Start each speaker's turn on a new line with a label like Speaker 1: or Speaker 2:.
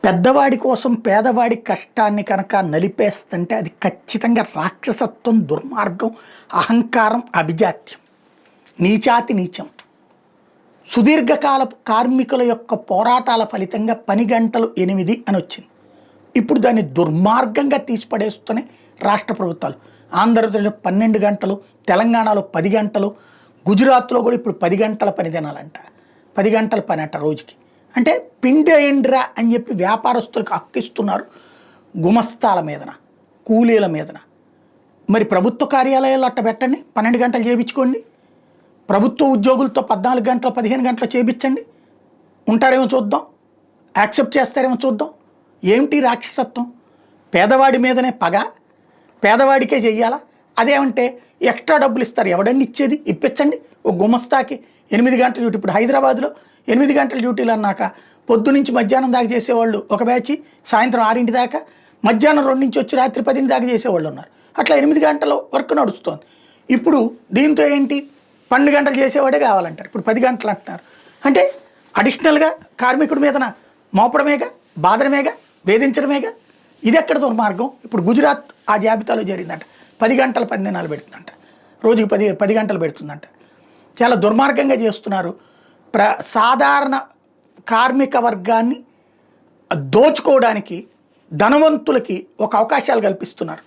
Speaker 1: పెద్దవాడి కోసం పేదవాడి కష్టాన్ని కనుక నలిపేస్తుంటే అది ఖచ్చితంగా రాక్షసత్వం, దుర్మార్గం, అహంకారం, అభిజాత్యం, నీచాతి నీచం. సుదీర్ఘకాలపు కార్మికుల యొక్క పోరాటాల ఫలితంగా పని గంటలు 8 అని వచ్చింది. ఇప్పుడు దాన్ని దుర్మార్గంగా తీసిపడేస్తున్నాయి రాష్ట్ర ప్రభుత్వాలు. ఆంధ్రప్రదేశ్లో 12 గంటలు, తెలంగాణలో 10 గంటలు, గుజరాత్లో కూడా ఇప్పుడు 10 గంటల పని దినాలంట, 10 గంటల పని అంట రోజుకి. అంటే పిండేయండిరా అని చెప్పి వ్యాపారస్తులకు హక్కిస్తున్నారు గుమస్తాల మీదన, కూలీల మీదన. మరి ప్రభుత్వ కార్యాలయాలు అట్ట పెట్టండి, 12 గంటలు చేయించుకోండి. ప్రభుత్వ ఉద్యోగులతో 14 గంటలు 15 గంటలు చేయించండి. ఉంటారేమో చూద్దాం, యాక్సెప్ట్ చేస్తారేమో చూద్దాం. ఏమిటి రాక్షసత్వం? పేదవాడి మీదనే పగ, పేదవాడికే చెయ్యాలా? అదేమంటే ఎక్స్ట్రా డబ్బులు ఇస్తారు. ఎవడండి ఇచ్చేది? ఇప్పించండి. ఒక గుమస్తాకి 8 గంటల డ్యూటీ. ఇప్పుడు హైదరాబాద్లో 8 గంటల డ్యూటీలు అన్నాక పొద్దు నుంచి మధ్యాహ్నం దాకా చేసేవాళ్ళు ఒక బ్యాచ్, సాయంత్రం 6 దాకా, మధ్యాహ్నం 2 నుంచి వచ్చి రాత్రి 10 దాకా చేసేవాళ్ళు ఉన్నారు. అట్లా 8 గంటల వర్క్ నడుస్తుంది. ఇప్పుడు దీంతో ఏంటి, 12 గంటలు చేసేవాడే కావాలంటారు. ఇప్పుడు 10 గంటలు అంటున్నారు. అంటే అడిషనల్గా కార్మికుడి మీదన మోపడమేగా, బాధడమేగా, వేధించడమేగా. ఇది ఎక్కడ దుర్మార్గం? ఇప్పుడు గుజరాత్ ఆ జాబితాలో జరిగిందంట. 10 గంటల పని దినాలు పెడుతుందంట, రోజుకి 10 గంటలు పెడుతుందంట. చాలా దుర్మార్గంగా చేస్తున్నారు. సాధారణ కార్మిక వర్గాన్ని దోచుకోవడానికి ధనవంతులకి ఒక అవకాశాలు కల్పిస్తున్నారు.